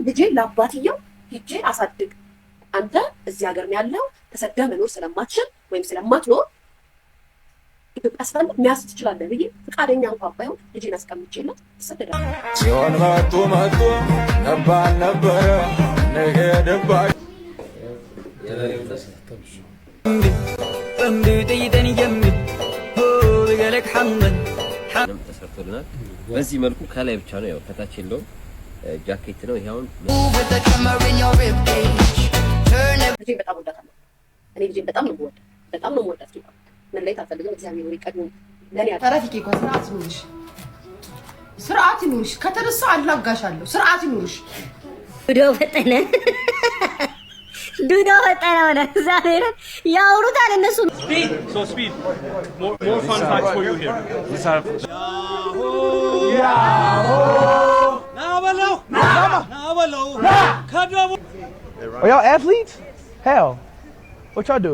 ልጄ ለአባትየው ሂጄ አሳድግ አንተ እዚህ ሀገር ነው ያለው ተሰደህ መኖር ስለማትችል ወይም ስለማትኖር ኢትዮጵያ ስላለ መያዝ ትችላለህ ብዬ ፈቃደኛ እንኳን ባይሆን ልጄን አስቀምጬለት ተሰደደ ሲሆን መጡ ነባል ነበረ ነገ ደባይ እንዴ ጥይተን ይጀምር ሆ በገለክ ሐመድ ተሰርቶልናል በዚህ መልኩ ከላይ ብቻ ነው ያው ከታች የለውም ጃኬት ነው ይሄውን ልጄ በጣም ወዳታለሁ እኔ ልጄ በጣም ነው ወዳት በጣም ነው ወዳት ምን ላይ ታፈልገው እግዚአብሔር ይቀድም ለኔ ታራፊቂ ቋስራት ይኑርሽ ስርዓት ይኑርሽ ከተረሳ አላጋሻለሁ ስርዓት ይኑርሽ ዱዶ ፈጠነ ወለ ዛሬ ያውሩታል እነሱ speed more fun facts for you here Are y'all athletes? Hell. What y'all do?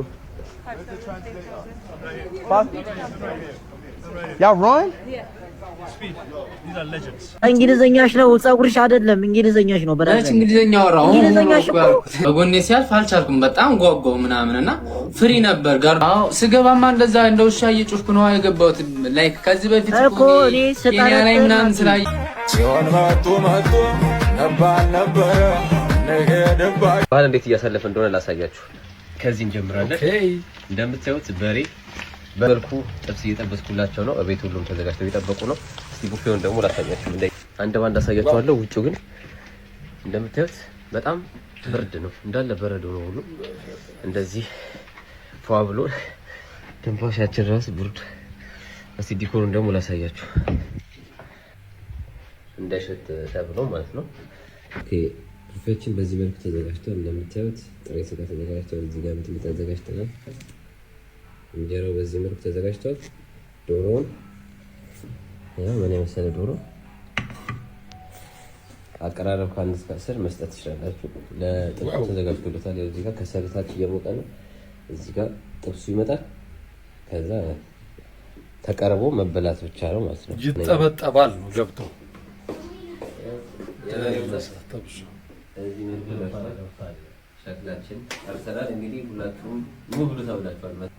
Y'all run? speed these are legends እንግሊዘኛሽ ነው ጻጉርሽ አይደለም እንግሊዘኛሽ ነው በራስ እንግሊዘኛ ወራው በጎኔ ሲያልፍ አልቻልኩም በጣም ጓጓው ምናምንና ፍሪ ነበር ጋር ስገባማ እንደዛ እንደውሻ እየጮፍኩ ነው የገባሁት ላይክ ከዚህ በፊት እኮ እኔ የኔ ላይ ምናምን ስላይ ሲሆን መጡ ነባል ነበረ ነገ ደባይ ባል እንዴት እያሳለፈ እንደሆነ ላሳያችሁ ከዚህ እንጀምራለን እንደምታዩት በሬ በመልኩ ጥብስ እየጠበስኩላቸው ነው እቤት ሁሉም ተዘጋጅተው እየጠበቁ ነው እስቲ ቡፌውን ደግሞ ላሳያችሁ አንድ ባንድ አሳያችኋለሁ ውጪው ግን እንደምታዩት በጣም ብርድ ነው እንዳለ በረዶ ነው ሁሉ እንደዚህ ፏ ብሎ ትንፋሻችን ራስ ብርድ እስቲ ዲኮሩን ደግሞ ላሳያችሁ እንዳይሸት ተብሎ ማለት ነው ኦኬ ቡፌችን በዚህ መልኩ ተዘጋጅቷል እንደምታዩት ጥሬ ስጋ ተዘጋጅቷል እዚህ ጋር ምጥምጥ ተዘጋጅቷል እንጀራው በዚህ መልኩ ተዘጋጅቷል ዶሮውን ያው ምን የመሰለ ዶሮ አቀራረብ ካንድ እስከ 10 መስጠት ይችላልላችሁ ለጥብሱ ተዘጋጅቶለታል ያው እዚህ ጋር ከሰልታች እየሞቀ ነው እዚህ ጋር ጥብሱ ይመጣል ከዛ ተቀርቦ መበላት ብቻ ነው ማለት ነው ይጠበጠባል ነው ገብቶ እዚህ መልኩ ሸክላችን አርሰናል እንግዲህ ሁላችሁም ሙሉ ተብላችኋል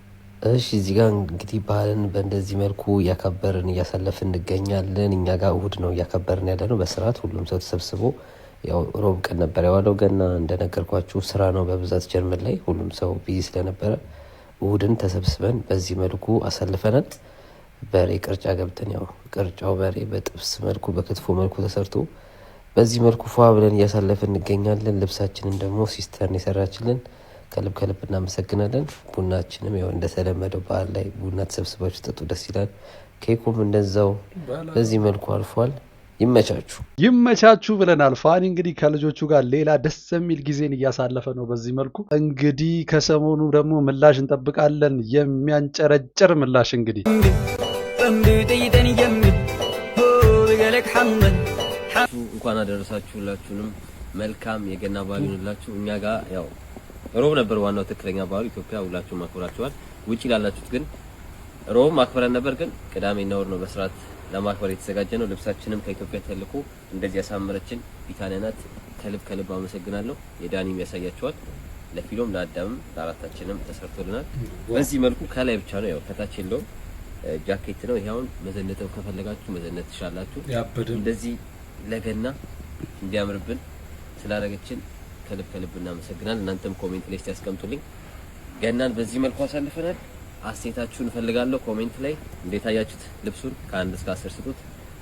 እሺ እዚህ ጋር እንግዲህ ባህልን በእንደዚህ መልኩ ያከበርን እያሳለፍን እንገኛለን እኛ ጋር እሁድ ነው ያከበርን ያለነው በስርዓት ሁሉም ሰው ተሰብስቦ ያው ሮብ ቀን ነበር ያዋለው ገና እንደነገርኳችሁ ስራ ነው በብዛት ጀርመን ላይ ሁሉም ሰው ቢዚ ስለነበረ እሁድን ተሰብስበን በዚህ መልኩ አሳልፈናል በሬ ቅርጫ ገብተን ያው ቅርጫው በሬ በጥብስ መልኩ በክትፎ መልኩ ተሰርቶ በዚህ መልኩ ፏ ብለን እያሳለፍን እንገኛለን ልብሳችንን ደግሞ ሲስተርን የሰራችልን ከልብ እናመሰግናለን ቡናችንም ያው እንደተለመደው በዓል ላይ ቡና ተሰብስባችሁ ጠጡ ደስ ይላል ኬኩም እንደዛው በዚህ መልኩ አልፏል ይመቻችሁ ብለናል ፋኒ እንግዲህ ከልጆቹ ጋር ሌላ ደስ የሚል ጊዜን እያሳለፈ ነው በዚህ መልኩ እንግዲህ ከሰሞኑ ደግሞ ምላሽ እንጠብቃለን የሚያንጨረጭር ምላሽ እንግዲህ እንኳን አደረሳችሁላችሁንም መልካም የገና በዓል ይሁንላችሁ እኛ ጋር ያው ሮብ ነበር ዋናው ትክክለኛ በዓሉ ኢትዮጵያ ሁላችሁ ማክበራችኋል ውጪ ላላችሁት ግን ሮብ ማክበረን ነበር ግን ቅዳሜና እሁድ ነው በስርዓት ለማክበር የተዘጋጀ ነው ልብሳችንም ከኢትዮጵያ ተልኮ እንደዚህ ያሳመረችን ቢታነናት ከልብ አመሰግናለሁ የዳኒም ያሳያችኋል ለፊሎም ለአዳምም ለአራታችንም ተሰርቶልናል በዚህ መልኩ ከላይ ብቻ ነው ያው ከታች የለውም ጃኬት ነው ይሄውን መዘነጠው ከፈለጋችሁ መዘነጥ ትችላላችሁ እንደዚህ ለገና እንዲያምርብን ስላደረገችን ከልብ እናመሰግናለን እናንተም ኮሜንት ላይ ያስቀምጡልኝ ገናን በዚህ መልኩ አሳልፈናል አስተያየታችሁን ፈልጋለሁ ኮሜንት ላይ እንዴት አያችሁት ልብሱን ከ1 እስከ 10 ስጡት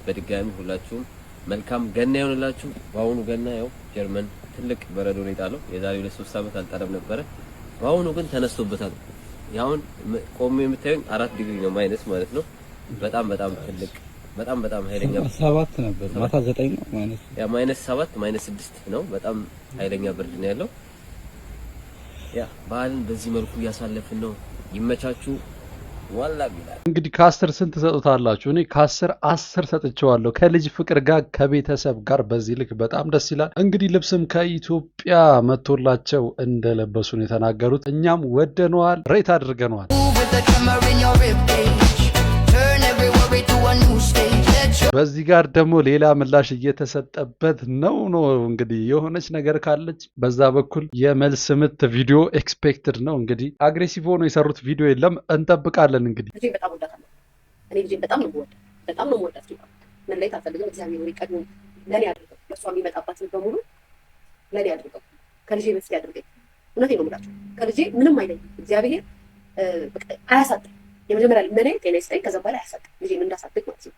በድጋሚ ሁላችሁም መልካም ገና ይሁንላችሁ ባሁኑ ገና ያው ጀርመን ትልቅ በረዶ ነው የጣለው የዛሬ 2-3 ዓመት አልጣለም ነበር ባሁኑ ግን ተነስቶበታል ያውን ቆሜ የምታዩኝ 4 ዲግሪ ነው ማይነስ ማለት ነው በጣም ትልቅ በጣም ኃይለኛ 7 ነበር ማታ 9 ነው ማይነስ ያ -7 -6 ነው በጣም ኃይለኛ ብርድ ነው ያለው ያ ባህልን በዚህ መልኩ ያሳለፍን ነው ይመቻችሁ ዋላ ቢላል እንግዲህ ከ10 ስንት ሰጡታላችሁ እኔ ከ10 10 ሰጥቼዋለሁ ከልጅ ፍቅር ጋር ከቤተሰብ ጋር በዚህ ልክ በጣም ደስ ይላል እንግዲህ ልብስም ከኢትዮጵያ መጥቶላቸው እንደለበሱ ነው የተናገሩት እኛም ወደነዋል ሬት አድርገነዋል በዚህ ጋር ደግሞ ሌላ ምላሽ እየተሰጠበት ነው እንግዲህ የሆነች ነገር ካለች በዛ በኩል የመልስ ምት ቪዲዮ ኤክስፔክትድ ነው እንግዲህ አግሬሲቭ ሆኖ የሰሩት ቪዲዮ የለም እንጠብቃለን እንግዲህ ልጄ በጣም ወዳታለሁ እኔ ልጄ በጣም ነው ወዳት በጣም ነው ወዳት ምን ላይ ታፈልግም እግዚአብሔር ወይ ቀድሞ ለኔ ያድርገው ለሷ የሚመጣባት በሙሉ ለኔ ያድርገው ከልጄ በፊት ያድርገኝ እውነቴን ነው የምላችሁ ከልጄ ምንም አይለኝ እግዚአብሔር አያሳጣኝ የመጀመሪያ ለኔ ጤና ይስጠኝ ከዛ በኋላ አያሳጣኝ ልጄን እንዳሳድግ ማለት ነው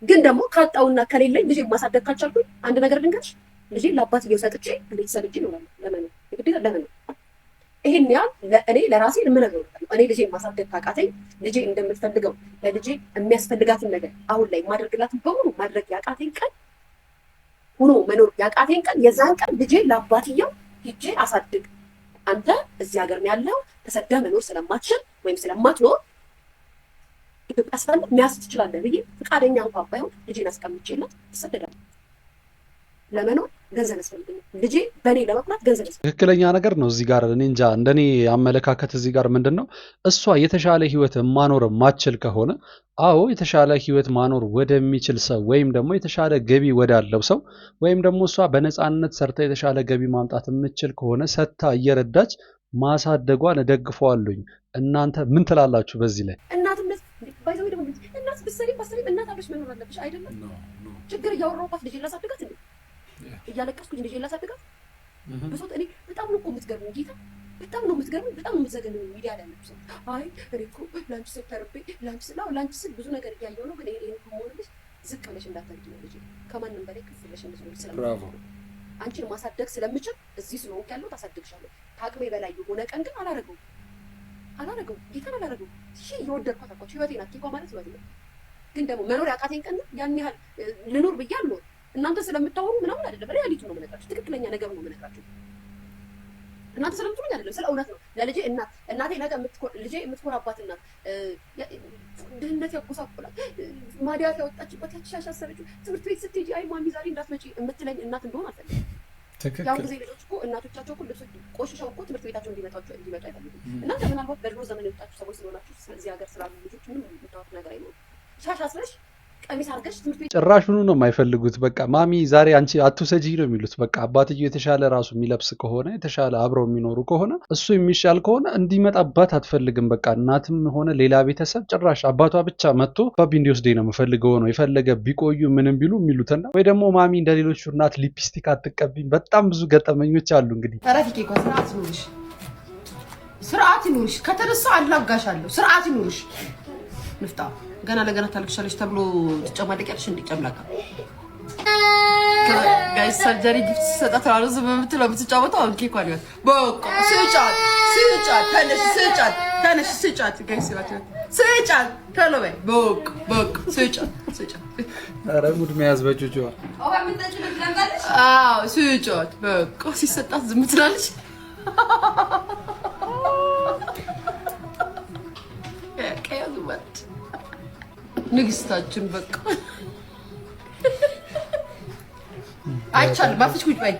ግን ደግሞ ካጣውና ከሌለኝ ልጄ ማሳደግ ካልቻልኩኝ አንድ ነገር ልንገርሽ ልጄ ለአባትየው ሰጥቼ እንዴት ሰልጄ ነው ለምን ይግዴታ ለምን ይሄን ያ ለእኔ ለራሴ ለምነገር እኔ ልጄ ማሳደግ ካቃተኝ ልጄ እንደምትፈልገው ለልጄ የሚያስፈልጋትን ነገር አሁን ላይ ማድረግላትን በሙሉ ማድረግ ያቃተኝ ቀን ሆኖ መኖር ያቃተኝ ቀን የዛን ቀን ልጄ ለአባትየው ሂጄ አሳድግ አንተ እዚህ ሀገር ነው ያለው ተሰደህ መኖር ስለማትችል ወይም ስለማትኖር ኢትዮጵያ አስፈልግ የሚያስ ትችላለህ ብዬ ፍቃደኛ እንኳን ባይሆን ልጄን አስቀምጬላት ተሰደዳለሁ ለመኖር ገንዘብ ያስፈልገኛል ልጄ በኔ ለመኩራት ገንዘብ ያስፈልገኛል ትክክለኛ ነገር ነው እዚህ ጋር እኔ እንጃ እንደኔ አመለካከት እዚህ ጋር ምንድነው እሷ የተሻለ ህይወት ማኖር ማችል ከሆነ አዎ የተሻለ ህይወት ማኖር ወደሚችል ሰው ወይም ደግሞ የተሻለ ገቢ ወዳለው ሰው ወይም ደግሞ እሷ በነፃነት ሰርታ የተሻለ ገቢ ማምጣት የምትችል ከሆነ ሰታ እየረዳች ማሳደጓን እደግፈዋለሁኝ እናንተ ምን ትላላችሁ በዚህ ላይ እናትነት ባይዘው ደግሞ እናት ብትሰሪ እናት አብረሽ መኖር አለብሽ አይደለም ችግር እያወራሁባት ልጄ ላሳድጋት እንዴ እያለቀስኩኝ ልጄ ላሳድጋት በሶት እኔ በጣም ነው የምትገርመው ጌታ በጣም ነው የምትገርመው በጣም ነው የምትዘገነው ሚዲያ ላይ ነው አይ እኔ እኮ ላንቺ ስል ተርቤ ላንቺ ስል ብዙ ነገር እያየሁ ነው ግን ይሄን ሆኖልሽ ዝቅ ብለሽ እንዳታድጊ ነው ልጄ ከማንም በላይ ከፍ ብለሽ እንድትኖሪ ስለምፈልግ አንቺን ማሳደግ ስለምችል እዚህ ስለሆንኩ ያለው ታሳድግሻለሁ ከአቅሜ በላይ የሆነ ቀን ግን አላረገው ጌታን አላረገው የወደድኳት አልኳቸው ህይወቴ ናት ኬኳ ማለት ህይወቴ ናት ግን ደግሞ መኖር ያቃተኝ ቀን ያን ያህል ልኖር ብዬ አልኖር እናንተ ስለምታወሩ ምናምን አይደለም ሪያሊቲ ነው የምነግራችሁ ትክክለኛ ነገር ነው የምነግራችሁ እናንተ ስለምትሉኝ አይደለም ስለ እውነት ነው ለልጄ እናቴ ነገ ልጄ የምትኮራባት እናት ድህነት ያጎሳቆላል ማዲያት ያወጣችበት ያሻሻሰረችው ትምህርት ቤት ስትሄጂ አይ ማሚ ዛሬ እንዳትመጪ የምትለኝ እናት እንደሆነ አልፈልግም ያው ጊዜ ልጆች እኮ እናቶቻቸው እኮ ልብሶች ቆሽሸው እኮ ትምህርት ቤታቸው እንዲመጡ አይፈልጉም እናንተ ምናልባት በድሮ ዘመን የወጣችሁ ሰዎች ስለሆናችሁ ስለዚህ ሀገር ስላሉ ልጆች ምንም የምታወት ነገር አይኖርም ሻሻስረሽ ቀሚስ አድርገሽ ትምህርት ቤት ጭራሹኑ ነው የማይፈልጉት በቃ ማሚ ዛሬ አንቺ አትውሰጂ ነው የሚሉት በቃ አባትየው የተሻለ ራሱ የሚለብስ ከሆነ የተሻለ አብረው የሚኖሩ ከሆነ እሱ የሚሻል ከሆነ እንዲመጣባት አትፈልግም በቃ እናትም ሆነ ሌላ ቤተሰብ ጭራሽ አባቷ ብቻ መጥቶ ባቢ እንዲወስደኝ ነው የምፈልገው ነው የፈለገ ቢቆዩ ምንም ቢሉ የሚሉትና ወይ ደግሞ ማሚ እንደሌሎቹ እናት ሊፕስቲክ አትቀቢም በጣም ብዙ ገጠመኞች አሉ እንግዲህ ታራፊኬ እኮ ስርዓት ይኑርሽ ከተነሳ አላጋሻለሁ ስርዓት ይኑርሽ ንፍጣ ገና ለገና ታልክሻለሽ ተብሎ ትጨማለቂያለሽ እንዲጨምላካ ጋይስ ሰርጀሪ ጊፍት ሰጣት አሉ ዝም ብትለው ብትጫወተው አሁን ኬክ አለ በቃ ተነሽ ስጫት ጋይስ ስጫት ተለበይ በቃ ስጫት ኧረ ሙድ መያዝ በጆጆ ስጫት በቃ ሲሰጣት ዝም ትላለች ከያዙ ማለት ንግስታችን በቃ አይቻልም ባፍሽ ቁጭ በይ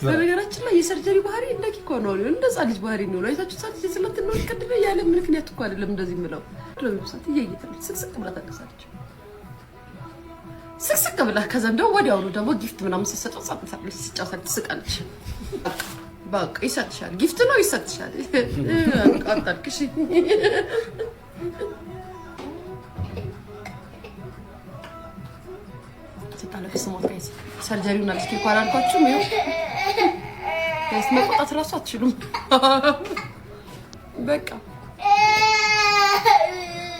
በነገራችን ላይ የሰርጀሪ ባህሪ እንደኪ እኮ ነው እንደዛ ልጅ ባህሪ ነው አይታችሁ ሳት ስለት ነው ይቀድበ ያለ ምክንያት እኮ አይደለም እንደዚህ ምለው ለምሳሌ እየየተለች ስቅስቅ ብላ ታቀሳለች ስቅስቅ ብላ ከዛ እንደው ወዲያው ነው ደግሞ ጊፍት ምናምን ሲሰጠው ጻፍታለች ሲጫወት ትስቃለች በቃ ይሰጥሻል ጊፍት ነው ይሰጥሻል አጣልክሽ ተጣለከ ስሞት ጋይስ ሰርጀሪውን አልስኪ ኳል አልኳችሁ ነው ጋይስ መቆጣት ራሱ አትችሉም በቃ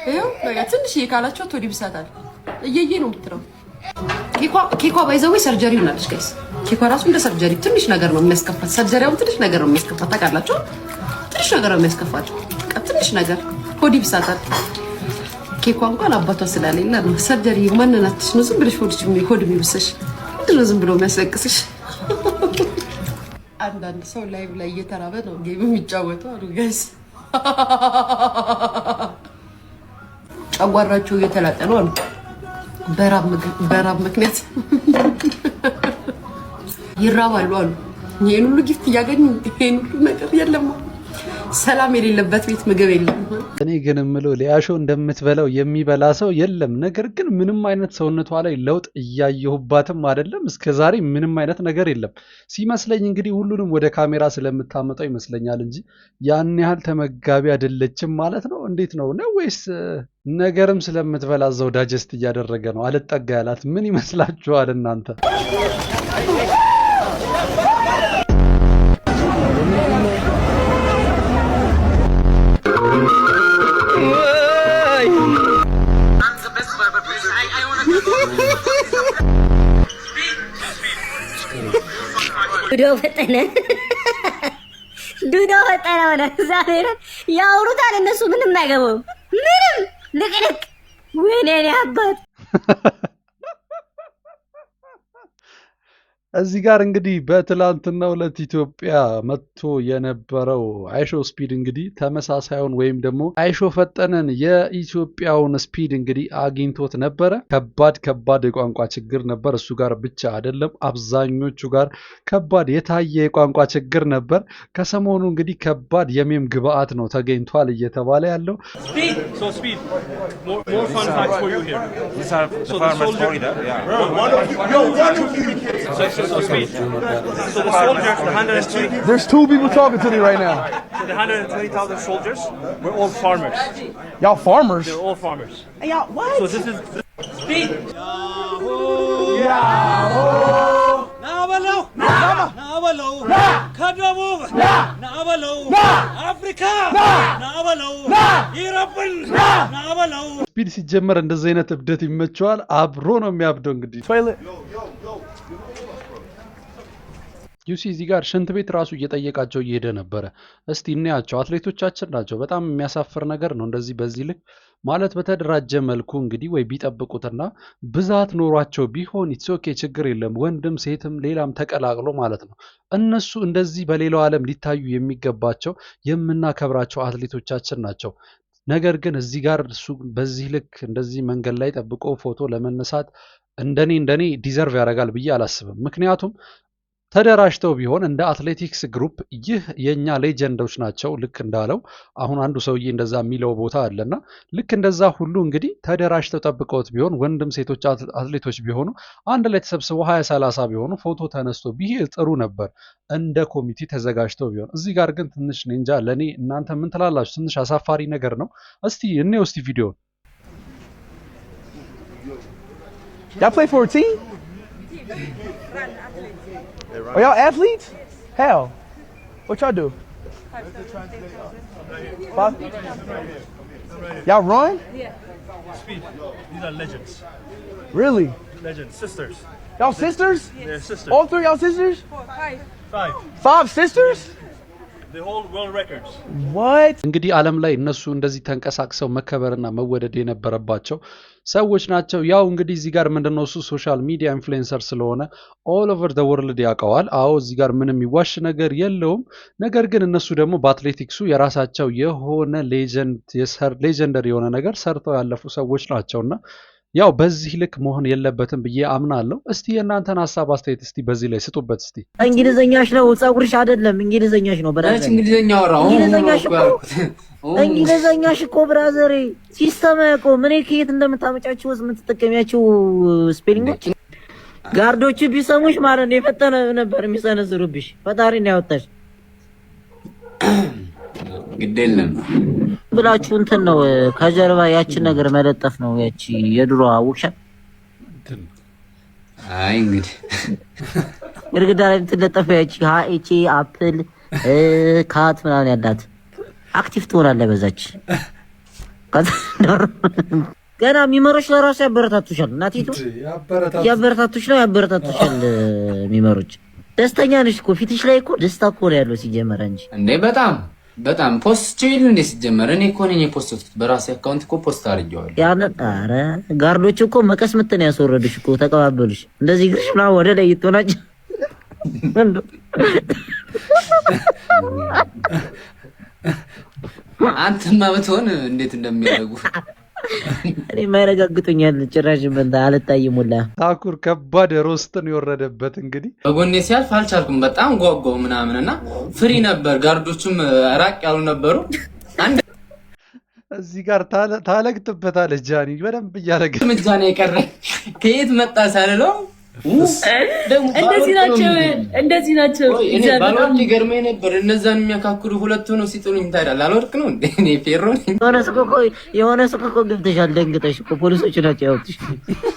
ይኸው በቃ ትንሽ ይካላችሁ ወዲ ብሳታል እየየ ነው የምትለው ኬኳ ባይዘው ሰርጀሪውን አልሽ ጋይስ ኬኳ ራሱ እንደ ሰርጀሪ ትንሽ ነገር ነው የሚያስከፋት ሰርጀሪውን ትንሽ ነገር ነው የሚያስከፋት ታውቃላችሁ ትንሽ ነገር ነው የሚያስከፋት ትንሽ ነገር ወዲ ብሳታል ኬኳ እንኳን አባቷ ስለሌለ ነው ሰርጀሪ ማንናትሽ ነው ዝም ብለሽ ሆድ የሚብስሽ ምንድን ነው ዝም ብሎ የሚያስለቅስሽ አንዳንድ ሰው ላይቭ ላይ እየተራበ ነው ጌም የሚጫወተው አሉ ጋይስ ጨጓራቸው እየተላጠ ነው አሉ በራብ ምክንያት ይራባሉ አሉ ይሄን ሁሉ ጊፍት እያገኙ ይሄን ሁሉ ነገር የለም ሰላም የሌለበት ቤት ምግብ የለም። እኔ ግን እምለው ሊያሾ እንደምትበላው የሚበላ ሰው የለም። ነገር ግን ምንም አይነት ሰውነቷ ላይ ለውጥ እያየሁባትም አይደለም። እስከዛሬ ምንም አይነት ነገር የለም ሲመስለኝ። እንግዲህ ሁሉንም ወደ ካሜራ ስለምታመጣው ይመስለኛል እንጂ ያን ያህል ተመጋቢ አይደለችም ማለት ነው። እንዴት ነው ወይስ ነገርም ስለምትበላ እዛው ዳጀስት እያደረገ ነው? አልጠጋ ያላት ምን ይመስላችኋል እናንተ? ዱዶ ፈጠነ ሆነ። ዛሬ ያውሩታል እነሱ ምንም አይገባውም። ምንም ልቅልቅ ወይኔ አባት እዚህ ጋር እንግዲህ በትላንትናው ዕለት ኢትዮጵያ መጥቶ የነበረው አይሾ ስፒድ እንግዲህ ተመሳሳዩን ወይም ደግሞ አይሾ ፈጠነን የኢትዮጵያውን ስፒድ እንግዲህ አግኝቶት ነበረ። ከባድ የቋንቋ ችግር ነበር። እሱ ጋር ብቻ አይደለም አብዛኞቹ ጋር ከባድ የታየ የቋንቋ ችግር ነበር። ከሰሞኑ እንግዲህ ከባድ የሜም ግብአት ነው ተገኝቷል እየተባለ ያለው። So the soldiers, the 120. There's two people talking to me right now. So the 120,000 soldiers, we're all farmers. Y'all farmers? They're all farmers. And y'all what? So this is speed. Yahoo! Yahoo! Nabalo! Nabalo! Kadabo! Nabalo! Africa! Nabalo! Europe! Nabalo! ስፒድ ሲጀመር እንደዚህ አይነት እብደት ይመቸዋል። አብሮ ነው የሚያብደው እንግዲህ ዩሲ እዚህ ጋር ሽንት ቤት ራሱ እየጠየቃቸው እየሄደ ነበረ። እስቲ እናያቸው። አትሌቶቻችን ናቸው። በጣም የሚያሳፍር ነገር ነው እንደዚህ በዚህ ልክ ማለት በተደራጀ መልኩ እንግዲህ ወይ ቢጠብቁትና ብዛት ኖሯቸው ቢሆን ኢትሶኬ ችግር የለም። ወንድም ሴትም ሌላም ተቀላቅሎ ማለት ነው። እነሱ እንደዚህ በሌላው ዓለም ሊታዩ የሚገባቸው የምናከብራቸው አትሌቶቻችን ናቸው። ነገር ግን እዚህ ጋር እሱ በዚህ ልክ እንደዚህ መንገድ ላይ ጠብቆ ፎቶ ለመነሳት እንደኔ ዲዘርቭ ያደርጋል ብዬ አላስብም። ምክንያቱም ተደራጅተው ቢሆን እንደ አትሌቲክስ ግሩፕ ይህ የኛ ሌጀንዶች ናቸው። ልክ እንዳለው አሁን አንዱ ሰውዬ እንደዛ የሚለው ቦታ አለና ልክ እንደዛ ሁሉ እንግዲህ ተደራጅተው ጠብቀውት ቢሆን ወንድም ሴቶች አትሌቶች ቢሆኑ አንድ ላይ ተሰብስበው 20-30 ቢሆኑ ፎቶ ተነስቶ ቢሄድ ጥሩ ነበር፣ እንደ ኮሚቴ ተዘጋጅተው ቢሆን። እዚህ ጋር ግን ትንሽ እንጃ ለኔ እናንተ ምን ትላላችሁ? ትንሽ አሳፋሪ ነገር ነው። እስቲ እንየው ቪዲዮ። Y'all play for a team? Are y'all athletes? Hell. What y'all do? Five? Y'all run? Yeah. Speed. These are legends. Really? Legends. Sisters. Y'all sisters? They're sisters. All three y'all sisters? 4, 5. 5 sisters? They hold world records. What? እንግዲህ ዓለም ላይ እነሱ እንደዚህ ተንቀሳቅሰው መከበርና መወደድ የነበረባቸው ሰዎች ናቸው። ያው እንግዲህ እዚህ ጋር ምንድነው እሱ ሶሻል ሚዲያ ኢንፍሉዌንሰር ስለሆነ ኦል ኦቨር ዘ ወርልድ ያውቀዋል። አዎ እዚህ ጋር ምንም ይዋሽ ነገር የለውም። ነገር ግን እነሱ ደግሞ በአትሌቲክሱ የራሳቸው የሆነ ሌጀንደሪ የሆነ ነገር ሰርተው ያለፉ ሰዎች ናቸውና ያው በዚህ ልክ መሆን የለበትም ብዬ አምናለሁ። እስቲ የእናንተን ሐሳብ አስተያየት እስቲ በዚህ ላይ ስጡበት። እስቲ እንግሊዘኛሽ ነው ጸጉርሽ አይደለም እንግሊዘኛሽ ነው ብራዘር። እንግሊዘኛ ወራው እንግሊዘኛሽ እኮ ብራዘር ሲስተም እኮ ምን ከየት እንደምታመጫቸው የምትጠቀሚያቸው ስፔሊንጎች ጋርዶቹ ቢሰሙሽ ማለት ነው የፈጠነ ነበር የሚሰነዝሩብሽ። ፈጣሪ ነው ያወጣሽ። ግዴለም ብላችሁ እንትን ነው ከጀርባ ያቺን ነገር መለጠፍ ነው። ያቺ የድሮ አውሻ አይ እንግዲህ ግድግዳ ላይ የምትለጠፈው ያቺ ሃኤች አፕል ካት ምናምን ያላት አክቲቭ ትሆናለህ በዛች። ገና የሚመሮች ለራሱ ያበረታቱሻል። እናቲቱ ያበረታቱሻል የሚመሮች። ደስተኛ ነሽ እኮ ፊትሽ ላይ እኮ ደስታ እኮ ነው ያለው ሲጀመር እንጂ እንዴ በጣም ፖስት ችይል እንደ ሲጀመር እኔ እኮ ነኝ የፖስቱት በራሴ አካውንት እኮ ፖስት አድርጌዋለሁ። ያን ኧረ ጋርዶች እኮ መቀስ ምትን ያስወረዱሽ እኮ ተቀባበሉሽ። እንደዚህ ግርሽ ምናምን ወደ ላይ ይጥናጭ አንተማ ብትሆን እንዴት እንደሚያደርጉ እኔ ማይረጋግጡኛል ጭራሽ በእንታ አልታይም ሁላ። ታኩር ከባድ ሮስትን የወረደበት እንግዲህ በጎኔ ሲያልፍ አልቻልኩም። በጣም ጓጓው ምናምንና ፍሪ ነበር። ጋርዶቹም ራቅ ያሉ ነበሩ። አንድ እዚህ ጋር ታለግጥበታለህ ጃኒ በደንብ እያለገ ምጃኔ የቀረ ከየት መጣ ሳልለው እንደዚህ ናቸው። በጣም ይገርመኝ ነበር። እነዛን የሚያካክሉ ሁለት ሆነው ሲጥሉኝ ታዲያ አልወድቅ ነው እንዴ? እኔ ፌሮ ነኝ። የሆነ ሱቅ እኮ ገብተሻል። ደንግጠሽ እኮ ፖሊሶች ናቸው ያወጡሽ።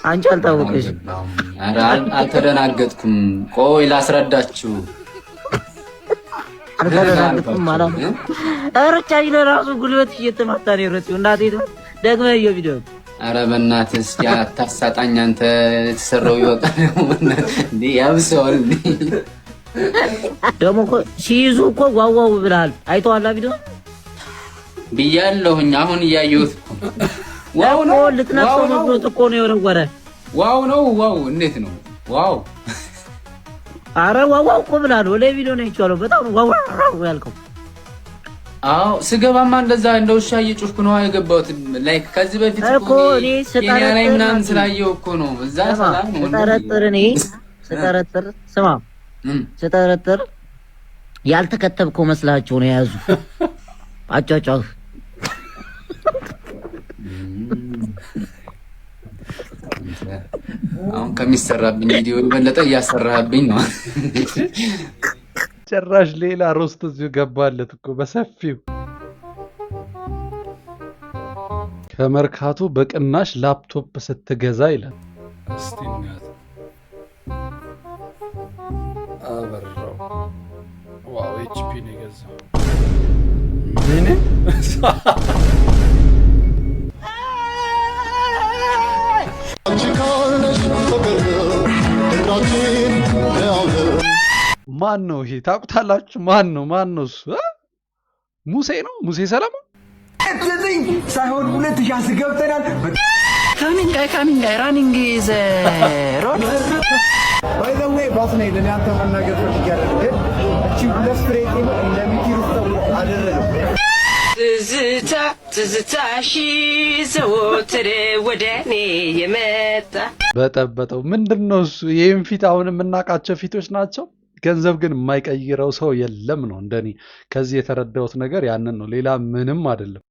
አንቺ አልታወቀሽም። ኧረ አልተደናገጥኩም። ቆይ ላስረዳችሁ። አልተደናገጥኩም ማለት ነው። ሩጫሽ ለራሱ ጉልበት እየተማታ ነው የሮጥሽው። እናቴ ደግመህ እየው ቪዲዮ። ኧረ በእናትህ እስኪ አታሳጣኝ አንተ። የተሰራው ይበቃል እንዴ? ያብሰዋል እንዴ? ደግሞ እኮ ሲይዙ እኮ ዋዋው ብለሃል። አይተዋላ ቪዲዮ ብያለሁኝ። አሁን እያየሁት ዋው ነው። ልትነሳው መስሎት እኮ ነው የወረወረ። ዋው ነው። ዋው እንዴት ነው ዋው? አረ ዋው እኮ ብለሃል። ወደ ቪዲዮ ነው ይቻለው። በጣም ዋው ያልከው። አዎ ስገባማ እንደዛ እንደ ውሻ እየጮህኩ ነው የገባሁት። ላይክ ከዚህ በፊት እኮ እኔ ስጠረጥር ምናምን ስላየሁ እኮ ነው። እዛ ሰላም ነው ስጠረጥር ያልተከተብከው መስላቸው ነው የያዙ አጫጫህ። አሁን ከሚሰራብኝ ቪዲዮ በለጠ እያሰራህብኝ ነው። ጭራሽ ሌላ ሮስት እዚሁ ገባለት እኮ በሰፊው። ከመርካቶ በቅናሽ ላፕቶፕ ስትገዛ ይላል። እስቲ እናት አበራው። ዋው ኤችፒ ነው የገዛው። ምን ማን ነው ይሄ? ታውቁታላችሁ? ማን ነው እሱ? ሙሴ ነው። ሙሴ ሰለሞን ሳይሆን 2000 ገብተናል። coming guy running is road by the way boss ነኝ ለእናንተ መናገር ፈልጌያለሁ። ግን እቺ ሁለት ስትሬት እንደሚኪሩ ሰው አደረገው። ትዝታሽ ዘወትር ወደኔ የመጣ በጠበጠው ምንድነው እሱ? ይሄን ፊት አሁን የምናውቃቸው ፊቶች ናቸው። ገንዘብ ግን የማይቀይረው ሰው የለም ነው እንደኔ ከዚህ የተረዳሁት ነገር ያንን ነው። ሌላ ምንም አይደለም።